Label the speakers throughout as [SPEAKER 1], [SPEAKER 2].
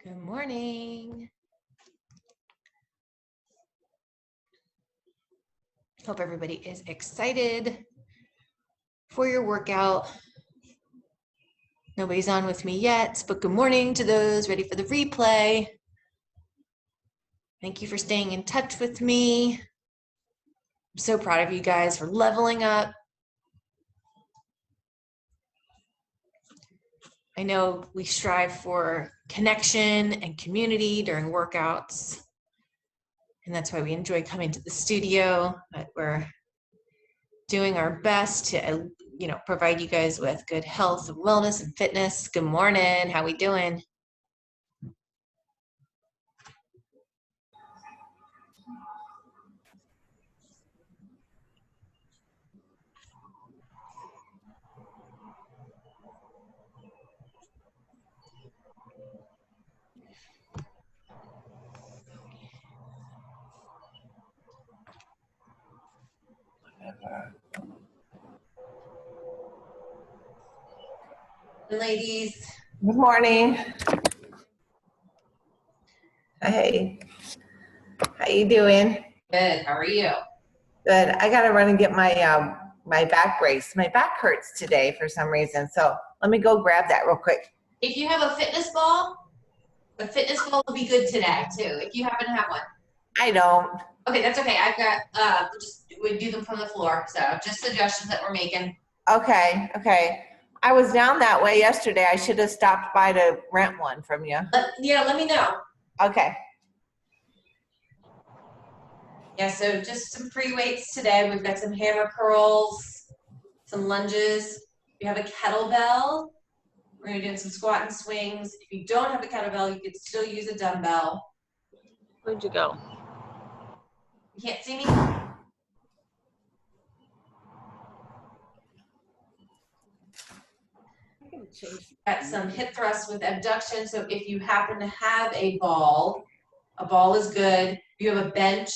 [SPEAKER 1] Good morning. Hope everybody is excited for your workout. Nobody's on with me yet, but good morning to those ready for the replay. Thank you for staying in touch with me. I'm so proud of you guys for leveling up. I know we strive for connection and community during workouts, and that's why we enjoy coming to the studio, but we're doing our best to provide you guys with good health and wellness and fitness. Good morning. How we doing? Ladies.
[SPEAKER 2] Good morning. Hey, how you doing?
[SPEAKER 1] Good. How are you?
[SPEAKER 2] Good. I gotta run and get my my back brace. My back hurts today for some reason, so let me go grab that real quick.
[SPEAKER 1] If you have a fitness ball will be good today too. If you happen to have one.
[SPEAKER 2] I don't.
[SPEAKER 1] Okay, that's okay. I've got we do them from the floor, so just suggestions that we're making.
[SPEAKER 2] Okay. I was down that way yesterday. I should have stopped by to rent one from you.
[SPEAKER 1] Let me know.
[SPEAKER 2] Okay.
[SPEAKER 1] Yeah, so just some free weights today. We've got some hammer curls, some lunges. We have a kettlebell. We're gonna be doing some squat and swings. If you don't have a kettlebell, you could still use a dumbbell.
[SPEAKER 3] Where'd you go?
[SPEAKER 1] You can't see me? Got some hip thrusts with abduction. So if you happen to have a ball is good. If you have a bench,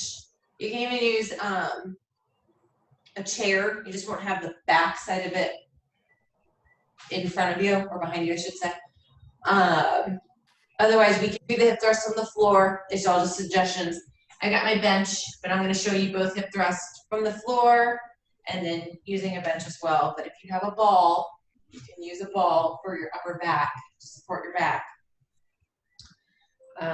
[SPEAKER 1] you can even use a chair. You just won't have the back side of it in front of you, or behind you, I should say. Otherwise, we can do the hip thrusts on the floor. It's all just suggestions. I got my bench, but I'm going to show you both hip thrusts from the floor and then using a bench as well. But if you have a ball, you can use a ball for your upper back to support your back.
[SPEAKER 3] All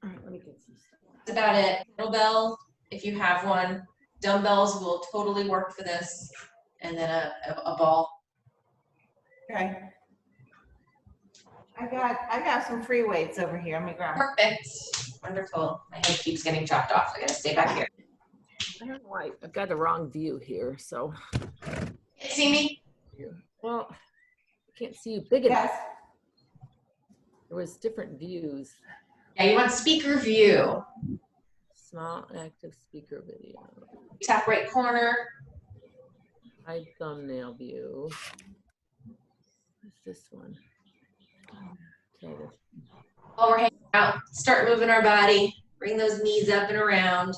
[SPEAKER 3] right, let me get some stuff.
[SPEAKER 1] That's about it. Kettlebell, if you have one. Dumbbells will totally work for this. And then a ball.
[SPEAKER 2] Okay. I got some free weights over here. Let me grab them.
[SPEAKER 1] Perfect. Wonderful. My head keeps getting chopped off. I gotta stay back here.
[SPEAKER 3] I don't know why I've got the wrong view here, so.
[SPEAKER 1] See me?
[SPEAKER 3] Well, I can't see you big enough.
[SPEAKER 2] Yes.
[SPEAKER 3] There was different views.
[SPEAKER 1] Yeah, you want speaker view.
[SPEAKER 3] Small active speaker video.
[SPEAKER 1] Top right corner.
[SPEAKER 3] Hide thumbnail view. What's this one? Okay,
[SPEAKER 1] While we're hanging out, start moving our body. Bring those knees up and around.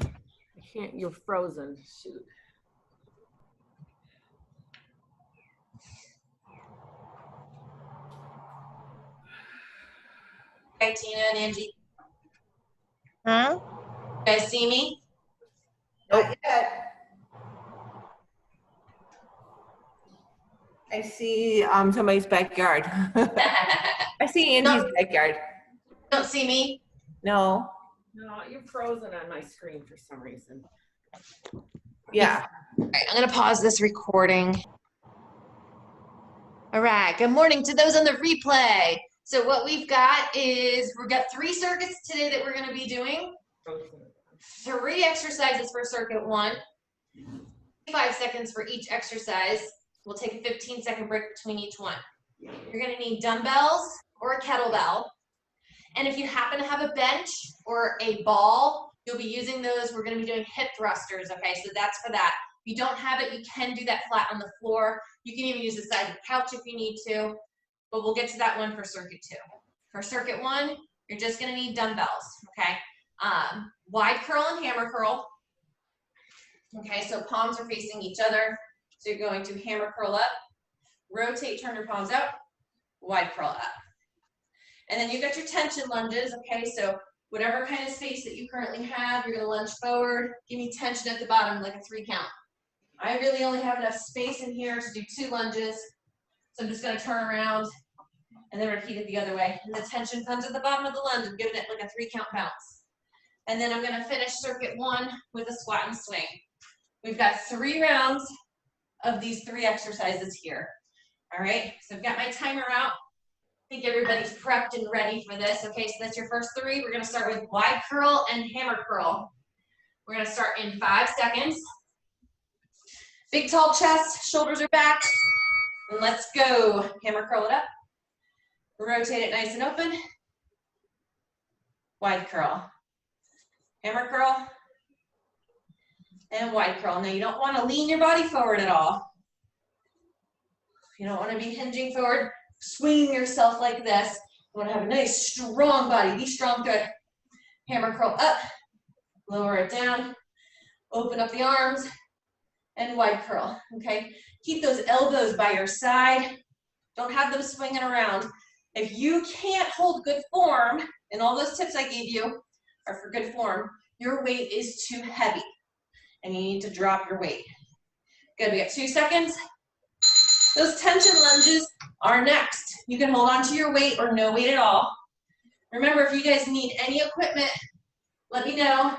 [SPEAKER 3] I can't, you're frozen. Shoot.
[SPEAKER 1] Okay, Tina and Angie.
[SPEAKER 2] Huh?
[SPEAKER 1] You guys see me?
[SPEAKER 2] Not yet. I see somebody's backyard. I see Angie's backyard.
[SPEAKER 1] Don't see me?
[SPEAKER 2] No.
[SPEAKER 3] No, you're frozen on my screen for some reason.
[SPEAKER 2] Yeah.
[SPEAKER 1] All right, I'm gonna pause this recording. All right, good morning to those on the replay. So what we've got is, we've got 3 circuits today that we're gonna be doing. 3 exercises for circuit 1. 5 seconds for each exercise. We'll take a 15-second break between each one. You're gonna need dumbbells or a kettlebell. And if you happen to have a bench or a ball, you'll be using those. We're gonna be doing hip thrusters, okay? So that's for that. If you don't have it, you can do that flat on the floor. You can even use the side of the couch if you need to, but we'll get to that one for circuit 2. For circuit 1, you're just gonna need dumbbells, okay? Wide curl and hammer curl. Okay, so palms are facing each other. So you're going to hammer curl up, rotate, turn your palms out, wide curl up. And then you've got your tension lunges, okay? So whatever kind of space that you currently have, you're gonna lunge forward. Give me tension at the bottom, like a 3 count. I really only have enough space in here to do 2 lunges. So I'm just gonna turn around and then repeat it the other way. And the tension comes at the bottom of the lunge. I'm giving it like a 3 count bounce. And then I'm gonna finish circuit 1 with a squat and swing. We've got 3 rounds of these 3 exercises here. All right, so I've got my timer out. I think everybody's prepped and ready for this. Okay, so that's your first 3. We're gonna start with wide curl and hammer curl. We're gonna start in 5 seconds. Big tall chest, shoulders are back. And let's go. Hammer curl it up. Rotate it nice and open. Wide curl. Hammer curl. And wide curl. Now you don't wanna lean your body forward at all. You don't wanna be hinging forward, swinging yourself like this. You wanna have a nice, strong body. Be strong, good. Hammer curl up, lower it down, open up the arms, and wide curl, okay? Keep those elbows by your side. Don't have them swinging around. If you can't hold good form, and all those tips I gave you are for good form, your weight is too heavy, and you need to drop your weight. Good, we got 2 seconds. Those tension lunges are next. You can hold on to your weight or no weight at all. Remember, if you guys need any equipment, let me know.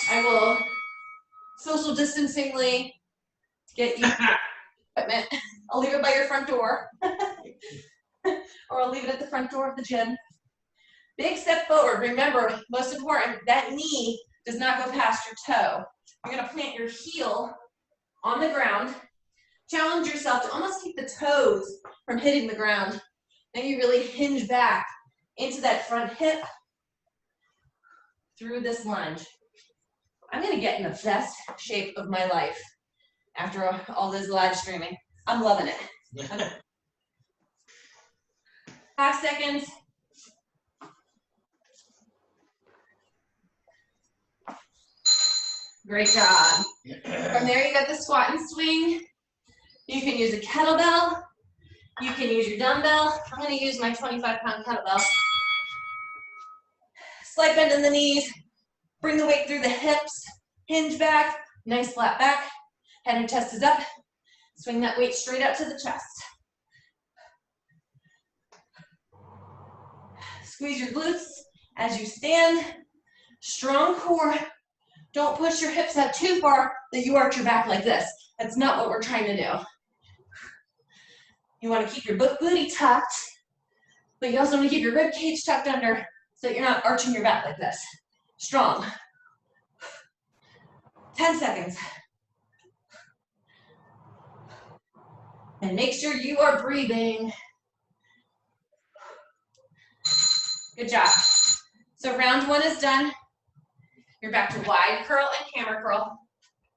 [SPEAKER 1] I will social distancingly get you equipment. I'll leave it by your front door. Or I'll leave it at the front door of the gym. Big step forward. Remember, most important, that knee does not go past your toe. You're gonna plant your heel on the ground. Challenge yourself to almost keep the toes from hitting the ground. Then you really hinge back into that front hip through this lunge. I'm gonna get in the best shape of my life after all this live streaming. I'm loving it. 5 seconds. Great job. From there, you got the squat and swing. You can use a kettlebell. You can use your dumbbell. I'm going to use my 25-pound kettlebell. Slight bend in the knees. Bring the weight through the hips. Hinge back. Nice flat back. Head and chest is up. Swing that weight straight out to the chest. Squeeze your glutes as you stand. Strong core. Don't push your hips out too far that you arch your back like this. That's not what we're trying to do. You want to keep your booty tucked, but you also want to keep your rib cage tucked under so that you're not arching your back like this. Strong. 10 seconds. And make sure you are breathing. Good job. So round 1 is done. You're back to wide curl and hammer curl.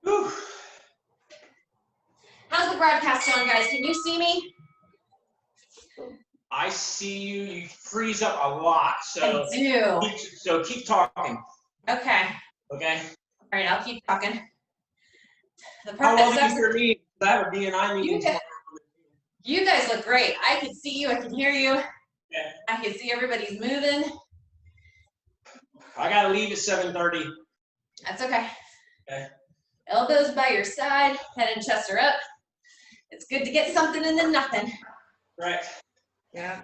[SPEAKER 4] Whew.
[SPEAKER 1] How's the broadcast going, guys? Can you see me?
[SPEAKER 4] I see you. You freeze up a lot. So
[SPEAKER 1] I do.
[SPEAKER 4] Keep talking.
[SPEAKER 1] Okay.
[SPEAKER 4] Okay.
[SPEAKER 1] All right, I'll keep talking.
[SPEAKER 4] How well do you hear me? I have a BNI meeting.
[SPEAKER 1] You guys look great. I can see you. I can hear you.
[SPEAKER 4] Yeah.
[SPEAKER 1] I can see everybody's moving.
[SPEAKER 4] I gotta leave at 7:30.
[SPEAKER 1] That's okay.
[SPEAKER 4] Okay.
[SPEAKER 1] Elbows by your side, head and chest are up. It's good to get something and then nothing.
[SPEAKER 4] Right.
[SPEAKER 3] Yeah.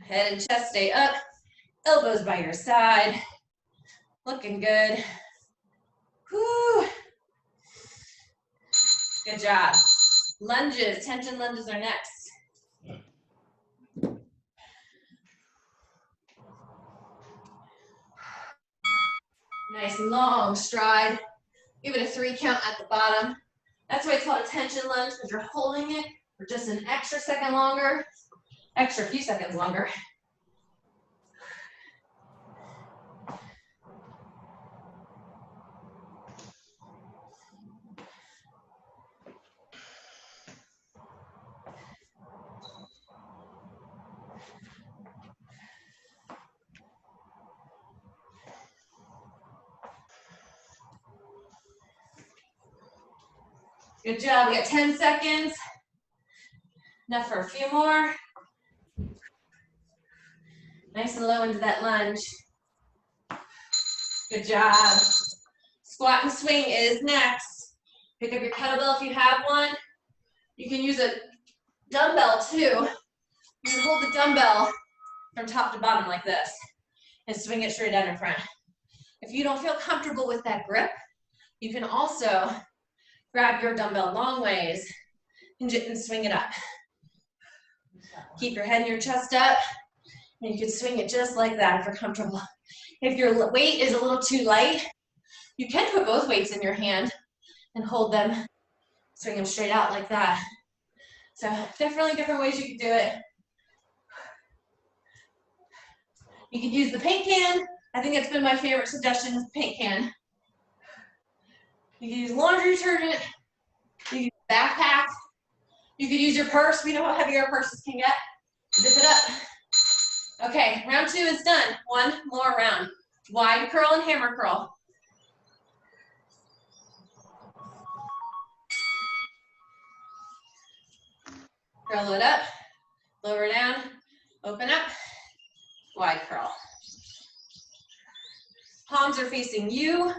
[SPEAKER 1] Head and chest stay up. Elbows by your side. Looking good. Whew. Good job. Lunges, tension lunges are next. Nice long stride. Give it a 3 count at the bottom. That's why it's called a tension lunge, because you're holding it for just an extra second longer, extra few seconds longer. Good job. We got 10 seconds. Enough for a few more. Nice and low into that lunge. Good job. Squat and swing is next. Pick up your kettlebell if you have one. You can use a dumbbell too. You can hold the dumbbell from top to bottom like this and swing it straight out in front. If you don't feel comfortable with that grip, you can also grab your dumbbell long ways and swing it up. Keep your head and your chest up, and you can swing it just like that if you're comfortable. If your weight is a little too light, you can put both weights in your hand and hold them, swing them straight out like that. So definitely different ways you can do it. You could use the paint can. I think that's been my favorite suggestion is the paint can. You can use laundry detergent. You can use a backpack. You could use your purse. We know how heavy our purses can get. Zip it up. Okay, round 2 is done. One more round. Wide curl and hammer curl. Curl it up, lower down, open up, wide curl. Palms are facing you,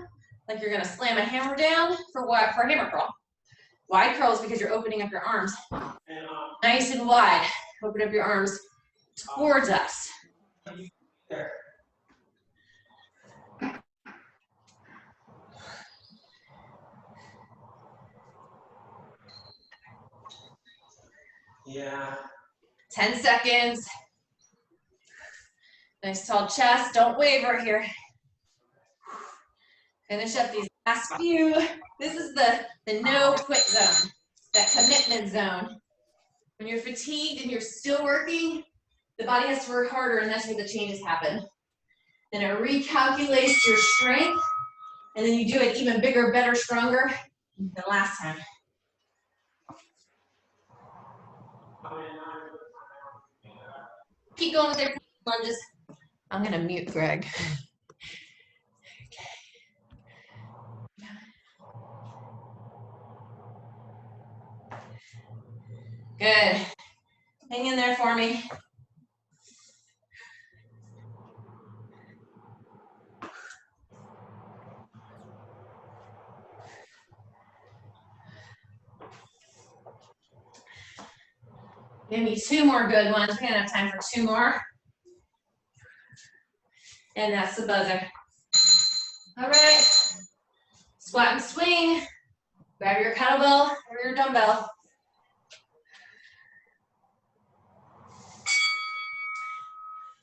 [SPEAKER 1] like you're gonna slam a hammer down for hammer curl. Wide curl is because you're opening up your arms. Nice and wide. Open up your arms towards us.
[SPEAKER 4] Yeah.
[SPEAKER 1] 10 seconds. Nice tall chest. Don't waver here. Finish up these last few. This is the no quit zone, that commitment zone. When you're fatigued and you're still working, the body has to work harder, and that's where the changes happen. Then it recalculates your strength, and then you do it even bigger, better, stronger than last time. Keep going with their lunges. I'm gonna mute Greg. Good. Hang in there for me. Give me 2 more good ones. We're gonna have time for 2 more. And that's the buzzer. All right. Squat and swing. Grab your kettlebell or your dumbbell.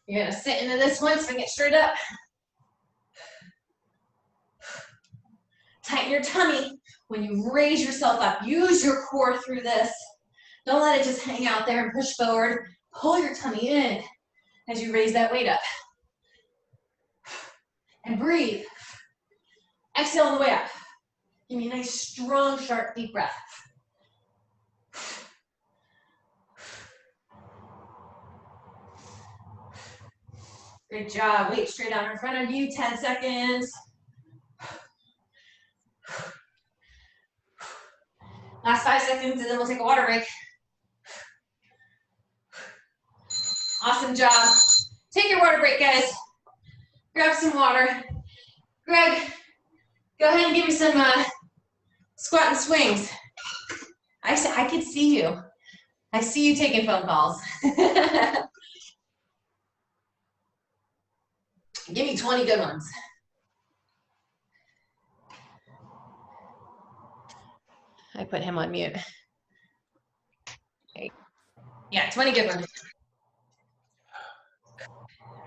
[SPEAKER 1] You're gonna sit into this one, swing it straight up. Tighten your tummy. When you raise yourself up, use your core through this. Don't let it just hang out there and push forward. Pull your tummy in as you raise that weight up. And breathe. Exhale on the way up. Give me a nice, strong, sharp, deep breath. Good job. Weight straight out in front of you. 10 seconds. Last 5 seconds, and then we'll take a water break. Awesome job. Take your water break, guys. Grab some water. Greg, go ahead and give me some squat and swings. I can see you. I see you taking phone calls. Give me 20 good ones. I put him on mute. Okay. Yeah, 20 good ones.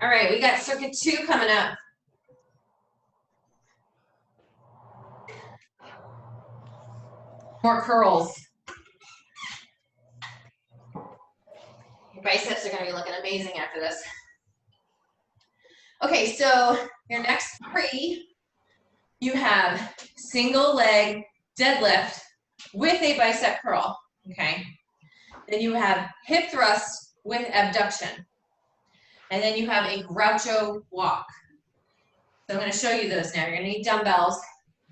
[SPEAKER 1] All right, we got circuit 2 coming up. More curls. Your biceps are gonna be looking amazing after this. Okay, so your next 3, you have single leg deadlift with a bicep curl, okay? Then you have hip thrust with abduction. And then you have a groucho walk. So I'm gonna show you those now. You're gonna need dumbbells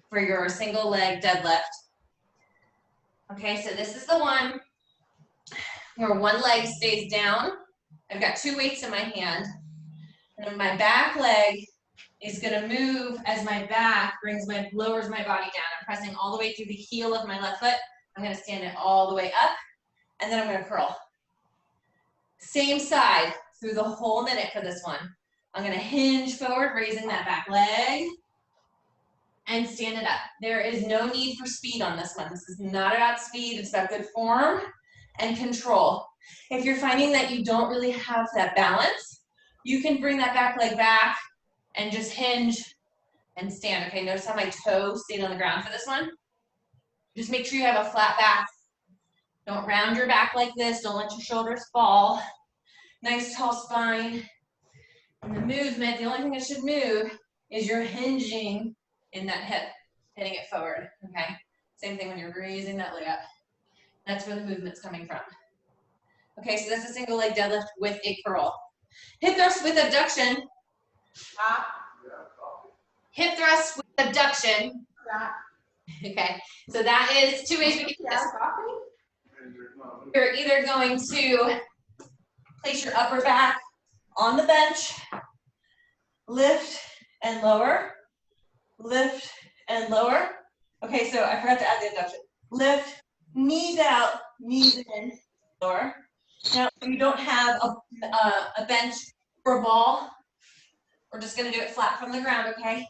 [SPEAKER 1] for your single leg deadlift. Okay, so this is the one where one leg stays down. I've got 2 weights in my hand. And then my back leg is gonna move as my back lowers my body down. I'm pressing all the way through the heel of my left foot. I'm gonna stand it all the way up, and then I'm gonna curl. Same side through the whole minute for this one. I'm gonna hinge forward, raising that back leg, and stand it up. There is no need for speed on this one. This is not about speed, it's about good form and control. If you're finding that you don't really have that balance, you can bring that back leg back and just hinge and stand. Okay, notice how my toe stayed on the ground for this one. Just make sure you have a flat back. Don't round your back like this. Don't let your shoulders fall. Nice tall spine. And the movement, the only thing that should move is you're hinging in that hip, hitting it forward, okay? Same thing when you're raising that leg up. That's where the movement's coming from. Okay, so that's a single leg deadlift with a curl. Hip thrust with abduction. Hip thrust with abduction. Okay, so that is two ways we can do this. You're either going to place your upper back on the bench, lift and lower, lift and lower. Okay, so I forgot to add the abduction. Lift, knees out, knees in, lower. Now, if you don't have a bench or a ball, we're just gonna do it flat from the ground, okay?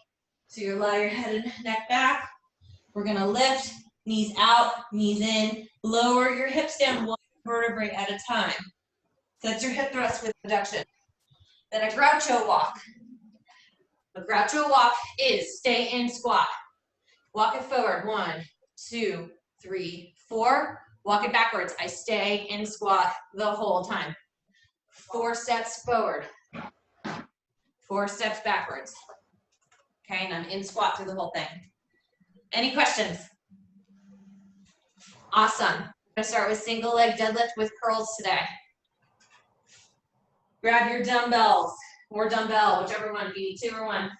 [SPEAKER 1] So you allow your head and neck back. We're gonna lift, knees out, knees in, lower your hips down one vertebrae at a time. That's your hip thrust with abduction. Then a groucho walk. A groucho walk is stay in squat. Walk it forward, 1, 2, 3, 4. Walk it backwards. I stay in squat the whole time. 4 steps forward. 4 steps backwards. Okay, and I'm in squat through the whole thing. Any questions? Awesome. I'm gonna start with single leg deadlift with curls today. Grab your dumbbells or dumbbell, whichever one, if you need 2 or 1. I'm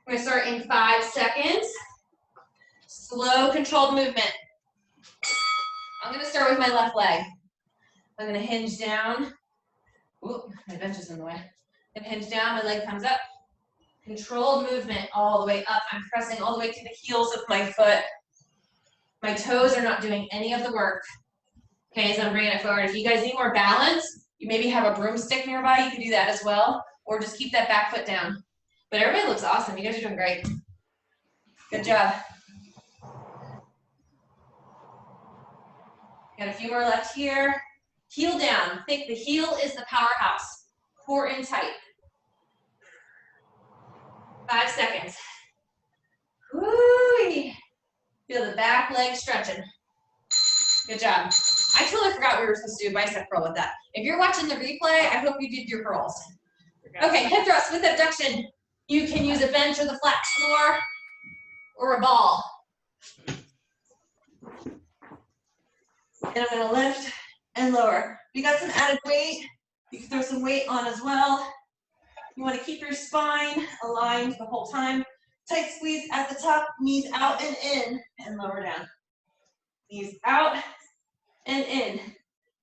[SPEAKER 1] gonna start in 5 seconds. Slow, controlled movement. I'm gonna start with my left leg. I'm gonna hinge down. Ooh, my bench is in the way. I'm gonna hinge down, my leg comes up. Controlled movement all the way up. I'm pressing all the way to the heels of my foot. My toes are not doing any of the work. Okay, so I'm bringing it forward. If you guys need more balance, you maybe have a broomstick nearby, you can do that as well, or just keep that back foot down. But everybody looks awesome. You guys are doing great. Good job. Got a few more left here. Heel down. Think the heel is the powerhouse. Core in tight. 5 seconds. Woo! Feel the back leg stretching. Good job. I totally forgot we were supposed to do a bicep curl with that. If you're watching the replay, I hope you did your curls. Okay, hip thrust with abduction. You can use a bench or the flat floor or a ball. And I'm gonna lift and lower. If you got some added weight, you can throw some weight on as well. You wanna keep your spine aligned the whole time. Tight squeeze at the top, knees out and in, and lower down. Knees out and in.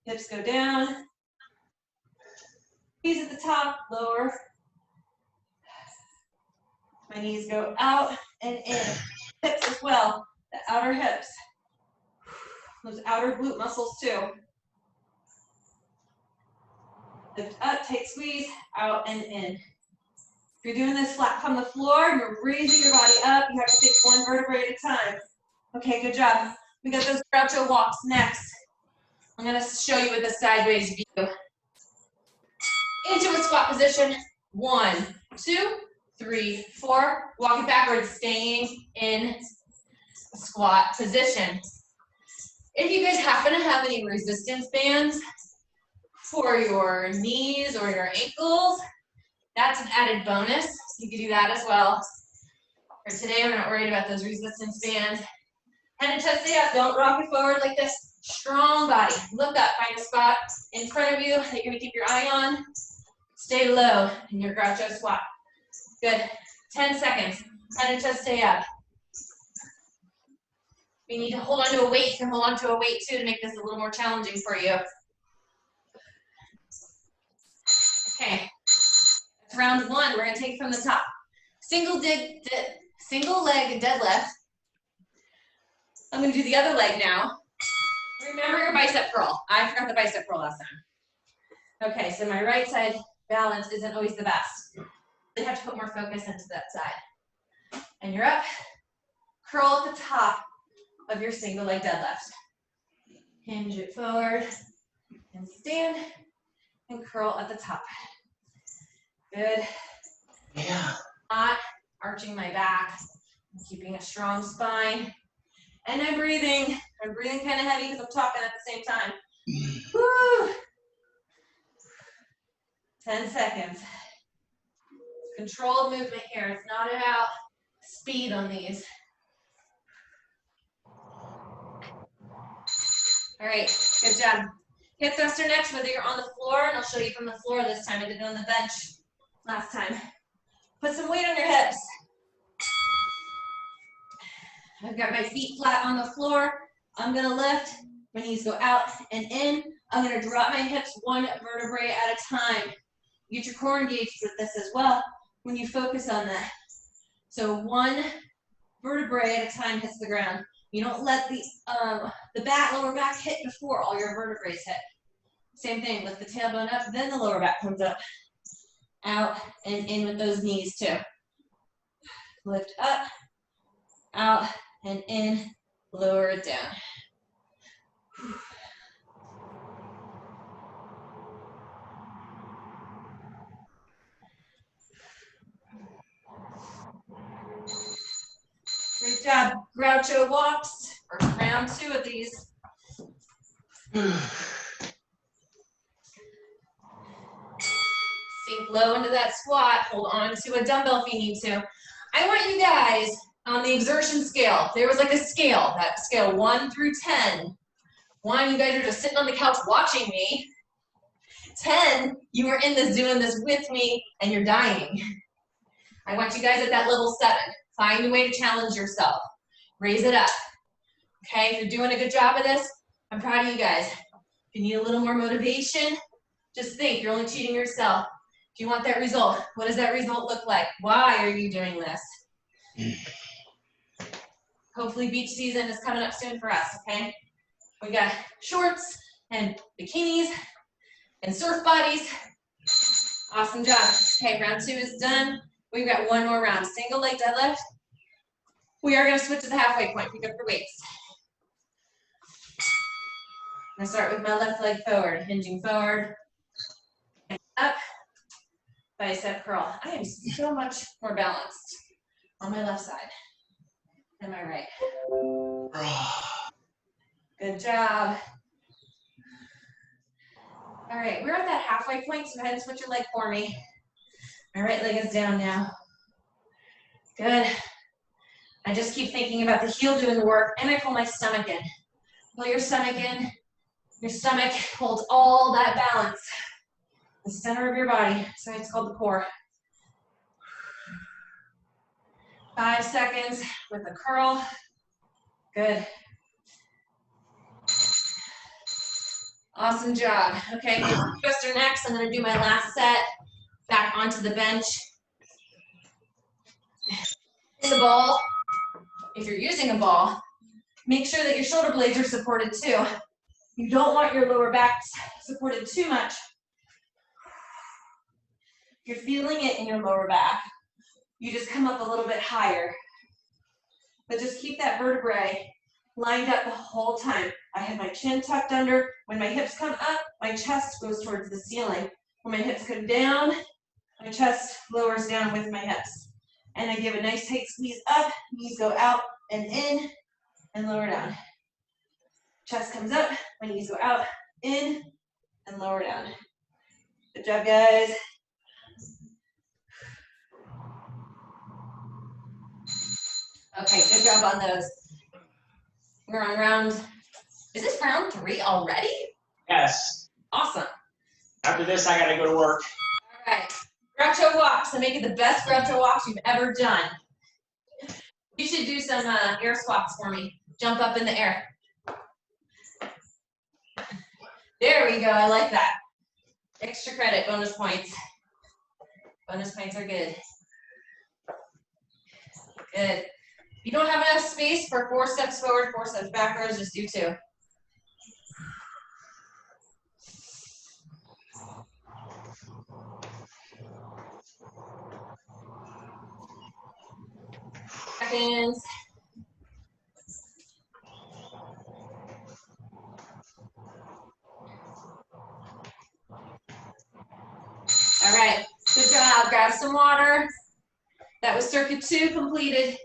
[SPEAKER 1] Hips go down. Knees at the top, lower. My knees go out and in. Hips as well, the outer hips. Those outer glute muscles too. Lift up, tight squeeze, out and in. If you're doing this flat from the floor, you're raising your body up. You have to take 1 vertebrae at a time. Okay, good job. We got those groucho walks next. I'm gonna show you with a sideways view. Into a squat position. 1, 2, 3, 4. Walk it backwards, staying in squat position. If you guys happen to have any resistance bands for your knees or your ankles, that's an added bonus. You can do that as well. For today, we're not worried about those resistance bands. Head and chest stay up. Don't rock it forward like this. Strong body. Look up. Find a spot in front of you that you're going to keep your eye on. Stay low in your groucho squat. Good. 10 seconds. Head and chest stay up. If you need to hold on to a weight, you can hold on to a weight too to make this a little more challenging for you. Okay. round one, we're gonna take it from the top. Single leg deadlift. I'm gonna do the other leg now. Remember your bicep curl. I forgot the bicep curl last time. Okay, so my right side balance isn't always the best. You have to put more focus into that side. And you're up. Curl at the top of your single leg deadlift. Hinge it forward and stand and curl at the top. Good.
[SPEAKER 4] Yeah.
[SPEAKER 1] Not arching my back. I'm keeping a strong spine. And I'm breathing. I'm breathing kind of heavy because I'm talking at the same time. Woo. 10 seconds. Controlled movement here. It's not about speed on these. All right, good job. Hip thruster next, whether you're on the floor, and I'll show you from the floor this time. I did it on the bench last time. Put some weight on your hips. I've got my feet flat on the floor. I'm gonna lift. My knees go out and in. I'm gonna drop my hips one vertebrae at a time. Get your core engaged with this as well when you focus on that. So one vertebrae at a time hits the ground. You don't let the lower back hit before all your vertebrae hit. Same thing, lift the tailbone up, then the lower back comes up. Out and in with those knees too. Lift up, out and in, lower it down. Great job. Groucho walks, or round two of these. Sink low into that squat. Hold on to a dumbbell if you need to. I want you guys on the exertion scale. There was like a scale, that scale 1 through 10. 1, you guys are just sitting on the couch watching me. 10, you are in this, doing this with me, and you're dying. I want you guys at that level 7. Find a way to challenge yourself. Raise it up. Okay, if you're doing a good job of this, I'm proud of you guys. If you need a little more motivation, just think, you're only cheating yourself. Do you want that result? What does that result look like? Why are you doing this? Hopefully beach season is coming up soon for us, okay? We got shorts and bikinis and surf bodies. Awesome job. Okay, round 2 is done. We've got one more round. Single leg deadlift. We are going to switch to the halfway point. Pick up your weights. I'm going to start with my left leg forward, hinging forward. And up. Bicep curl. I am so much more balanced on my left side than my right. Good job. All right, we're at that halfway point, so go ahead and switch your leg for me. My right leg is down now. Good. I just keep thinking about the heel doing the work, and I pull my stomach in. Pull your stomach in. Your stomach holds all that balance. The center of your body. So it's called the core. 5 seconds with a curl. Good. Awesome job. Okay, twister next. I'm going to do my last set. Back onto the bench. In the ball, if you're using a ball, make sure that your shoulder blades are supported too. You don't want your lower back supported too much. You're feeling it in your lower back. You just come up a little bit higher. But just keep that vertebrae lined up the whole time. I have my chin tucked under. When my hips come up, my chest goes towards the ceiling. When my hips come down, my chest lowers down with my hips. And I give a nice tight squeeze up, knees go out and in, and lower down. Chest comes up, my knees go out, in, and lower down. Good job, guys. Okay, good job on those. We're on round, is this round 3 already?
[SPEAKER 4] Yes.
[SPEAKER 1] Awesome.
[SPEAKER 4] After this, I gotta go to work.
[SPEAKER 1] All right, Groucho walks, and make it the best Groucho walks you've ever done. You should do some air squats for me. Jump up in the air. There we go, I like that. Extra credit, bonus points. Bonus points are good. Good. If you don't have enough space for 4 steps forward, 4 steps backwards, just do 2. Seconds. All right, good job. Grab some water. That was circuit 2 completed.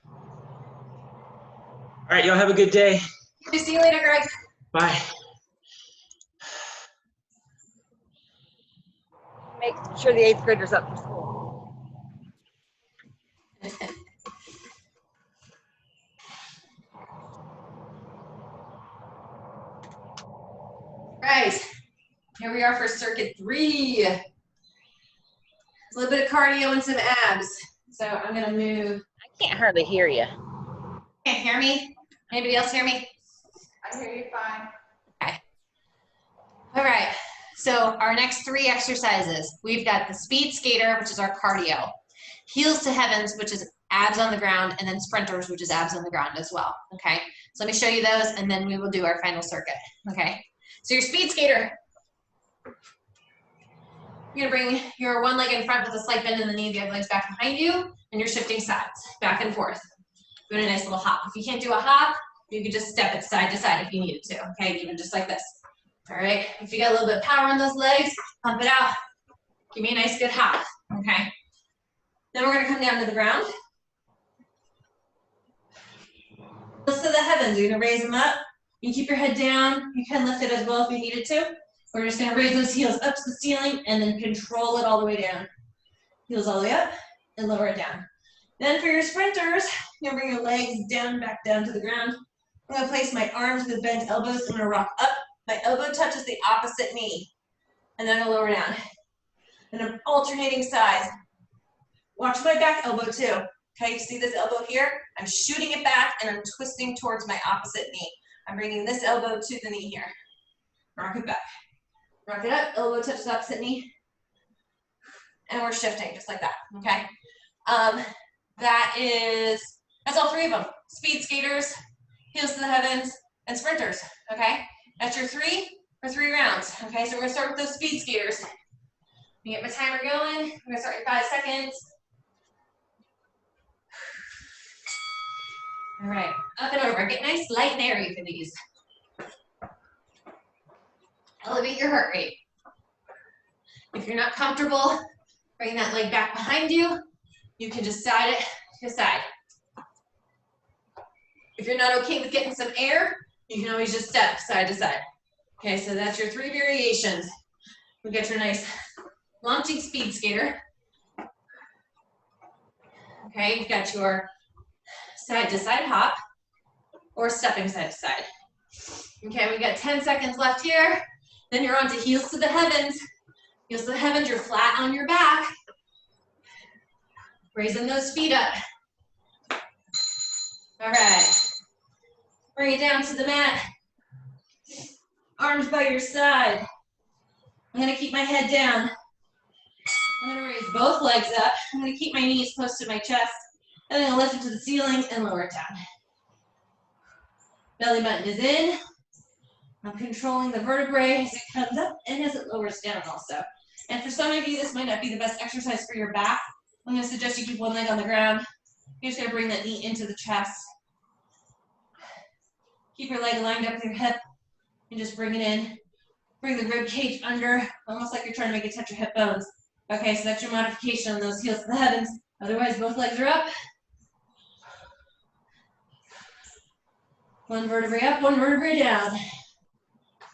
[SPEAKER 5] All right, y'all have a good day.
[SPEAKER 1] See you later, Greg.
[SPEAKER 5] Bye.
[SPEAKER 3] Make sure the 8th graders up for school.
[SPEAKER 1] Right, here we are for circuit 3. A little bit of cardio and some abs. So I'm gonna move.
[SPEAKER 3] I can't hardly hear you.
[SPEAKER 1] Can't hear me? Anybody else hear me?
[SPEAKER 2] I hear you fine.
[SPEAKER 1] Okay. All right, so our next 3 exercises. We've got the speed skater, which is our cardio. Heels to heavens, which is abs on the ground, and then sprinters, which is abs on the ground as well, okay? So let me show you those, and then we will do our final circuit, okay? So your speed skater, you're gonna bring your one leg in front with a slight bend in the knee, the other leg's back behind you, and you're shifting sides, back and forth. Doing a nice little hop. If you can't do a hop, you can just step it side to side if you needed to, okay? Even just like this. All right, if you got a little bit of power on those legs, pump it out. Give me a nice good hop, okay? Then we're gonna come down to the ground. Heels to the heavens, you're gonna raise them up. You can keep your head down. You can lift it as well if you needed to. We're just gonna raise those heels up to the ceiling and then control it all the way down. Heels all the way up and lower it down. Then for your sprinters, you're gonna bring your legs down, back down to the ground. I'm gonna place my arms with bent elbows. I'm gonna rock up. My elbow touches the opposite knee. And then I'll lower down. And I'm alternating sides. Watch my back elbow too. Okay, you see this elbow here? I'm shooting it back and I'm twisting towards my opposite knee. I'm bringing this elbow to the knee here. Rock it back. Rock it up, elbow touches the opposite knee. And we're shifting just like that, okay? That's all 3 of them. Speed skaters, heels to the heavens, and sprinters, okay? That's your 3 for 3 rounds, okay? So we're gonna start with those speed skaters. Let me get my timer going. I'm gonna start in 5 seconds. All right, up and over. Get nice, light and airy for these. Elevate your heart rate. If you're not comfortable, bring that leg back behind you. You can just side it to side. If you're not okay with getting some air, you can always just step side to side. Okay, so that's your 3 variations. We got your nice launching speed skater. Okay, you've got your side to side hop or stepping side to side. Okay, we got 10 seconds left here. Then you're on to heels to the heavens. Heels to the heavens, you're flat on your back. Raising those feet up. All right. Bring it down to the mat. Arms by your side. I'm gonna keep my head down. I'm gonna raise both legs up. I'm gonna keep my knees close to my chest. And I'm gonna lift it to the ceiling and lower it down. Belly button is in. I'm controlling the vertebrae as it comes up and as it lowers down also. And for some of you, this might not be the best exercise for your back. I'm gonna suggest you keep one leg on the ground. You're just gonna bring that knee into the chest. Keep your leg lined up with your hip and just bring it in. Bring the rib cage under, almost like you're trying to make it touch your hip bones. Okay, so that's your modification on those heels to the heavens. Otherwise, both legs are up. One vertebrae up, one vertebrae down.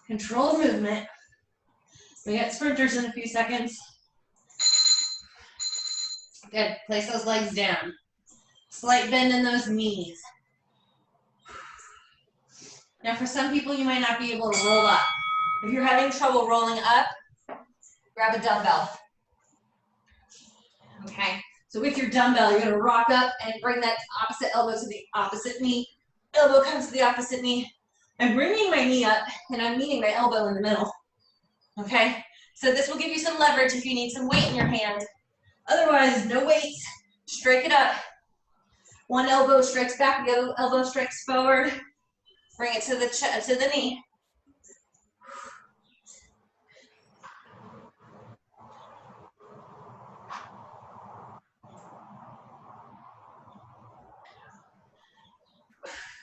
[SPEAKER 1] Control movement. We got sprinters in a few seconds. Good, place those legs down. Slight bend in those knees. Now for some people, you might not be able to roll up. If you're having trouble rolling up, grab a dumbbell. Okay, so with your dumbbell, you're gonna rock up and bring that opposite elbow to the opposite knee. Elbow comes to the opposite knee. I'm bringing my knee up and I'm meeting my elbow in the middle. Okay, So this will give you some leverage if you need some weight in your hand. Otherwise, no weights. Strike it up. One elbow strikes back, the other elbow strikes forward. Bring it to the knee.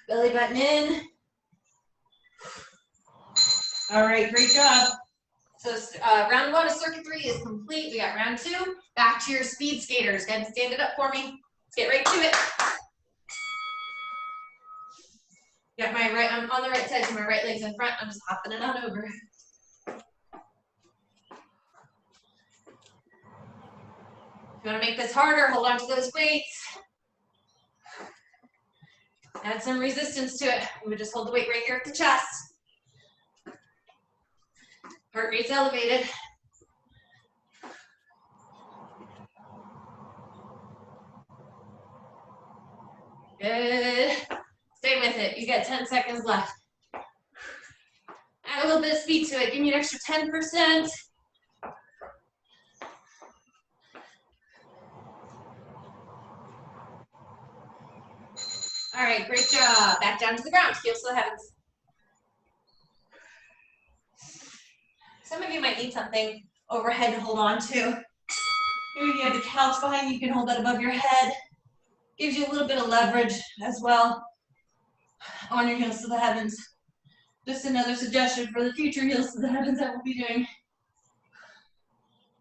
[SPEAKER 1] Belly button in. All right, great job. So round 1 of circuit 3 is complete. We got round 2. Back to your speed skaters. Go ahead and stand it up for me. Let's get right to it. Got my right, I'm on the right side, so my right leg's in front. I'm just hopping it on over. If you want to make this harder, hold on to those weights. Add some resistance to it. We would just hold the weight right here at the chest. Heart rate's elevated. Good. Stay with it. You got 10 seconds left. Add a little bit of speed to it. Give me an extra 10%. All right, great job. Back down to the ground. Heels to the heavens. Some of you might need something overhead to hold on to. Maybe you have the couch behind you, you can hold that above your head. Gives you a little bit of leverage as well on your heels to the heavens. Just another suggestion for the future heels to the heavens that we'll be doing.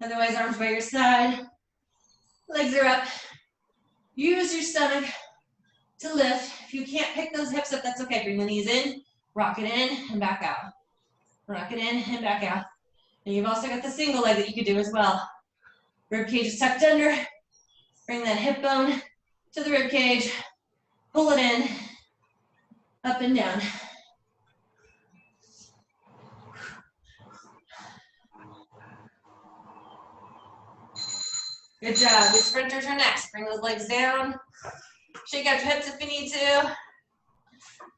[SPEAKER 1] Otherwise, arms by your side. Legs are up. Use your stomach to lift. If you can't pick those hips up, that's okay. Bring the knees in, rock it in, and back out. Rock it in and back out. And you've also got the single leg that you could do as well. Rib cage is tucked under. Bring that hip bone to the rib cage. Pull it in, up and down. Good job. Your sprinters are next. Bring those legs down. Shake out your hips if you need to.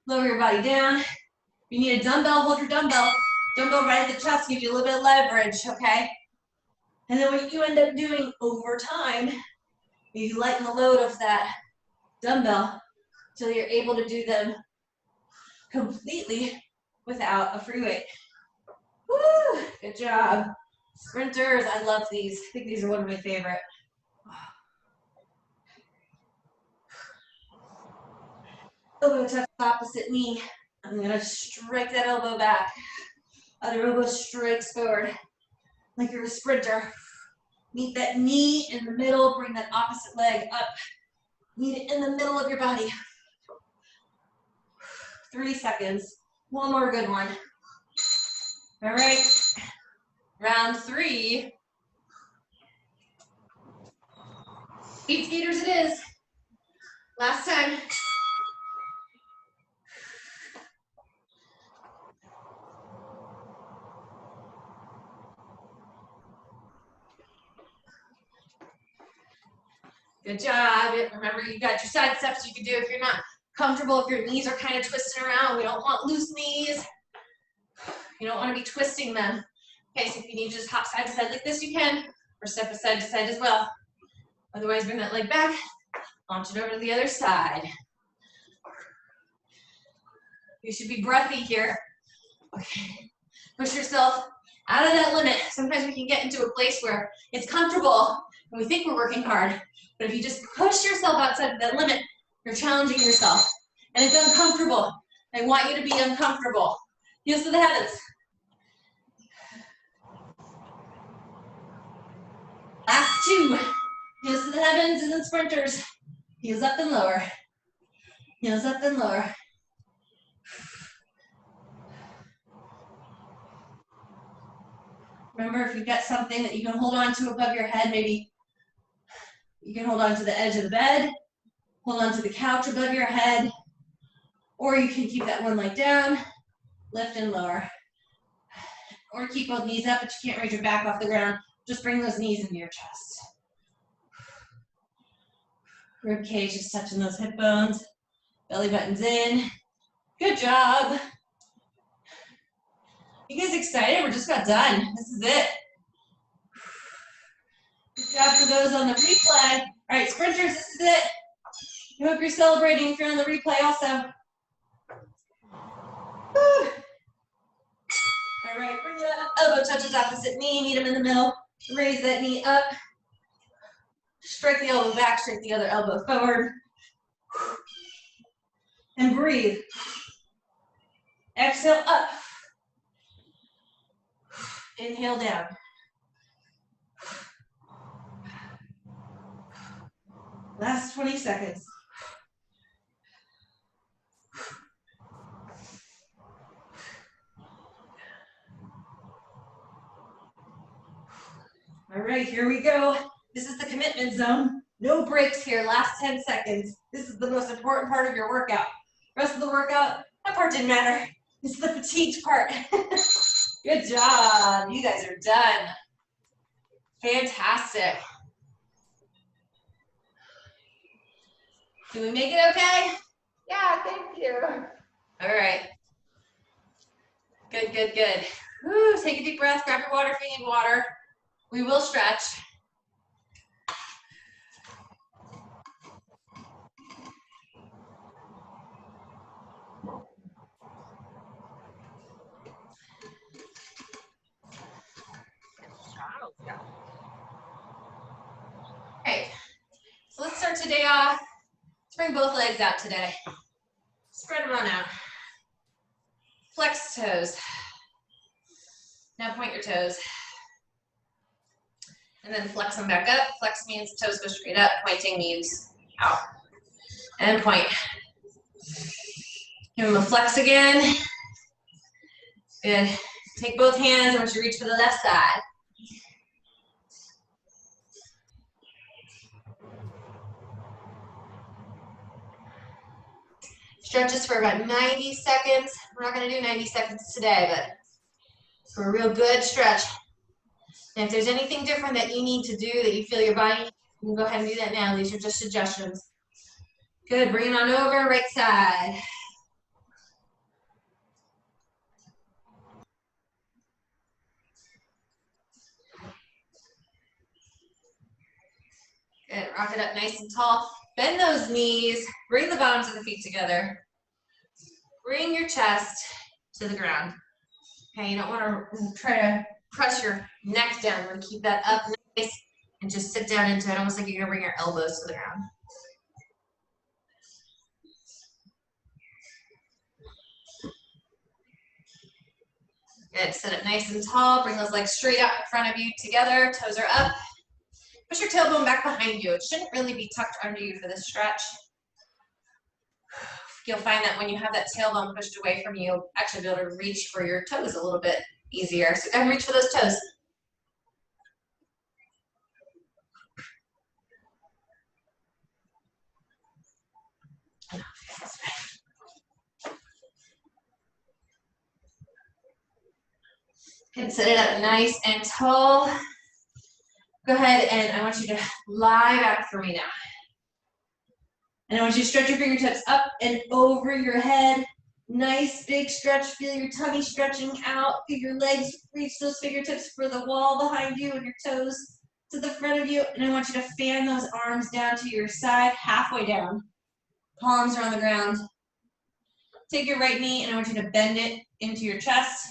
[SPEAKER 1] Lower your body down. If you need a dumbbell, hold your dumbbell. Dumbbell right at the chest, gives you a little bit of leverage, okay? And then what you end up doing over time, you lighten the load of that dumbbell until you're able to do them completely without a free weight. Woo! Good job. Sprinters, I love these. I think these are one of my favorite. Elbow touch opposite knee. I'm gonna strike that elbow back. Other elbow strikes forward like you're a sprinter. Meet that knee in the middle, bring that opposite leg up. Meet it in the middle of your body. 3 seconds. One more good one. All right, round 3. Speed skaters it is. Last time. Good job. Remember, you got your side steps you can do if you're not comfortable, if your knees are kind of twisting around. We don't want loose knees. You don't want to be twisting them. Okay, so if you need to just hop side to side like this, you can, or step side to side as well. Otherwise, bring that leg back, launch it over to the other side. You should be breathy here. Okay, push yourself out of that limit. Sometimes we can get into a place where it's comfortable and we think we're working hard. But if you just push yourself outside of that limit, you're challenging yourself. And it's uncomfortable. I want you to be uncomfortable. Heels to the heavens. Last 2. Heels to the heavens and then sprinters. Heels up and lower. Heels up and lower. Remember, if you've got something that you can hold on to above your head, maybe you can hold on to the edge of the bed, hold on to the couch above your head, or you can keep that one leg down, lift and lower. Or keep both knees up, but you can't raise your back off the ground. Just bring those knees into your chest. Rib cage is touching those hip bones. Belly button's in. Good job. You guys excited? We're just about done. This is it. job for those on the replay. All right, sprinters, this is it. I hope you're celebrating if you're on the replay also. Whew. All right, bring it up. Elbow touches opposite knee, meet them in the middle. Raise that knee up. Strike the elbow back, strike the other elbow forward. And breathe. Exhale up. Inhale down. Last 20 seconds. All right, here we go. This is the commitment zone. No breaks here, last 10 seconds. This is the most important part of your workout. Rest of the workout, that part didn't matter. It's the fatigued part. Good job. You guys are done. Fantastic. Did we make it okay?
[SPEAKER 2] Yeah, thank you.
[SPEAKER 1] All right. Good, good, good. Woo, take a deep breath. Grab your water if you need water. We will stretch. Okay, so let's start today off. Let's bring both legs out today. Spread them on out. Flex toes. Now point your toes. And then flex them back up. Flex means toes go straight up. Pointing means out. And point. Give them a flex again. Good. Take both hands. I want you to reach for the left side. Stretches for about 90 seconds. We're not going to do 90 seconds today, but for a real good stretch. And if there's anything different that you need to do that you feel your body, you can go ahead and do that now. These are just suggestions. Good. Bring it on over, right side. Good. Rock it up nice and tall. Bend those knees. Bring the bottoms of the feet together. Bring your chest to the ground. Okay, you don't want to try to press your neck down. You want to keep that up nice and just sit down into it, almost like you're going to bring your elbows to the ground. Good. Sit up nice and tall. Bring those legs straight out in front of you together. Toes are up. Push your tailbone back behind you. It shouldn't really be tucked under you for this stretch. You'll find that when you have that tailbone pushed away from you, you'll actually be able to reach for your toes a little bit easier. So go ahead and reach for those toes. Good. Set it up nice and tall. Go ahead and I want you to lie back for me now. And I want you to stretch your fingertips up and over your head. Nice big stretch. Feel your tummy stretching out. Feel your legs reach those fingertips for the wall behind you and your toes to the front of you. And I want you to fan those arms down to your side, halfway down. Palms are on the ground. Take your right knee and I want you to bend it into your chest.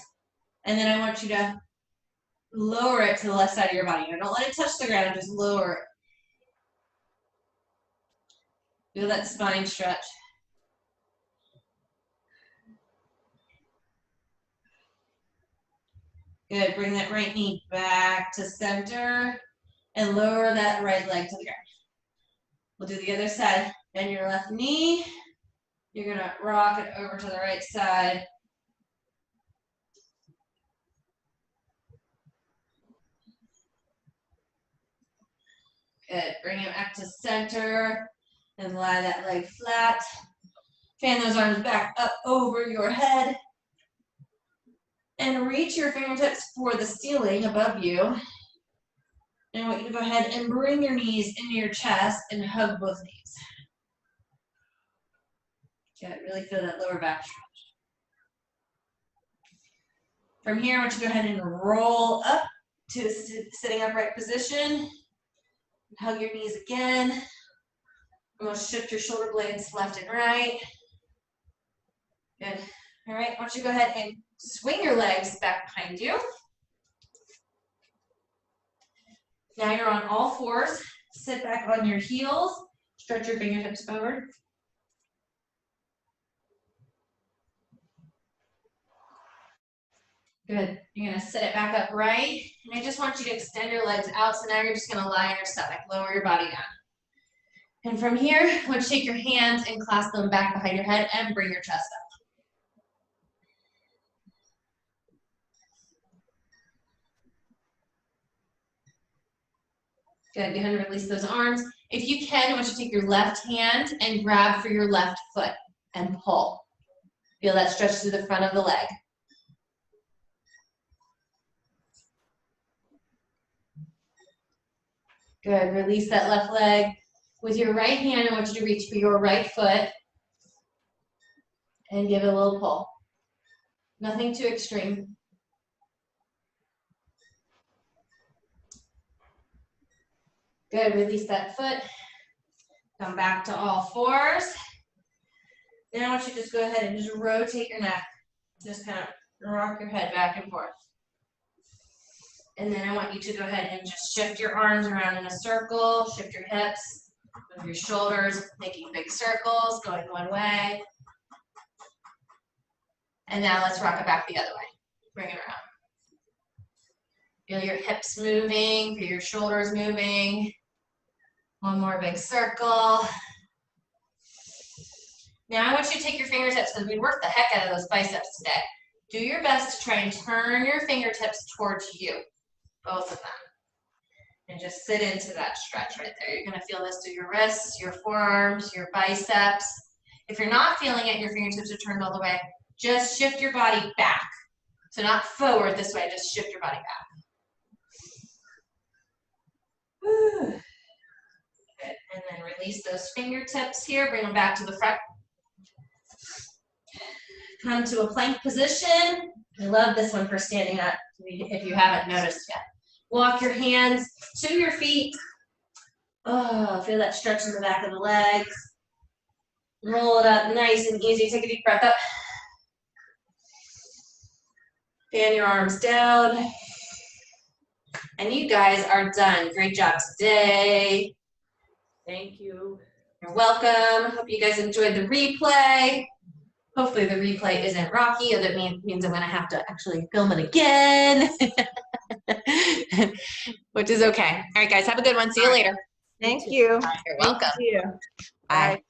[SPEAKER 1] And then I want you to lower it to the left side of your body. Now, don't let it touch the ground, just lower it. Feel that spine stretch. Good. Bring that right knee back to center and lower that right leg to the ground. We'll do the other side. Bend your left knee. You're going to rock it over to the right side. Good. Bring it back to center and lie that leg flat. Fan those arms back up over your head. And reach your fingertips for the ceiling above you. And I want you to go ahead and bring your knees into your chest and hug both knees. Good. Really feel that lower back stretch. From here, I want you to go ahead and roll up to a sitting upright position. Hug your knees again. I'm gonna shift your shoulder blades left and right. Good. All right, why don't you go ahead and swing your legs back behind you. Now you're on all fours. Sit back on your heels. Stretch your fingertips forward. Good. You're gonna sit it back upright. And I just want you to extend your legs out. So now you're just gonna lie on your stomach. Lower your body down. And from here, I want you to take your hands and clasp them back behind your head and bring your chest up. Good, go ahead and release those arms. If you can, I want you to take your left hand and grab for your left foot and pull. Feel that stretch through the front of the leg. Good, release that left leg. With your right hand, I want you to reach for your right foot and give it a little pull. Nothing too extreme. Good, release that foot. Come back to all fours. Then I want you to just go ahead and just rotate your neck. Just kind of rock your head back and forth. And then I want you to go ahead and just shift your arms around in a circle, shift your hips, move your shoulders, making big circles, going one way. And now let's rock it back the other way. Bring it around. Feel your hips moving, feel your shoulders moving. One more big circle. Now I want you to take your fingertips, because we worked the heck out of those biceps today. Do your best to try and turn your fingertips towards you, both of them. And just sit into that stretch right there. You're gonna feel this through your wrists, your forearms, your biceps. If you're not feeling it, your fingertips are turned all the way, just shift your body back. So not forward this way, just shift your body back. Good. And then release those fingertips here, bring them back to the front. Come to a plank position. I love this one for standing up, if you haven't noticed yet. Walk your hands to your feet. Oh, feel that stretch in the back of the legs. Roll it up nice and easy. Take a deep breath up. Fan your arms down. And you guys are done. Great job today.
[SPEAKER 3] Thank you.
[SPEAKER 1] You're welcome. Hope you guys enjoyed the replay. Hopefully the replay isn't rocky, or that means I'm gonna have to actually film it again. Which is okay. All right, guys, have a good one. See you later.
[SPEAKER 2] Thank you.
[SPEAKER 1] You're welcome.
[SPEAKER 2] See you.
[SPEAKER 1] Bye.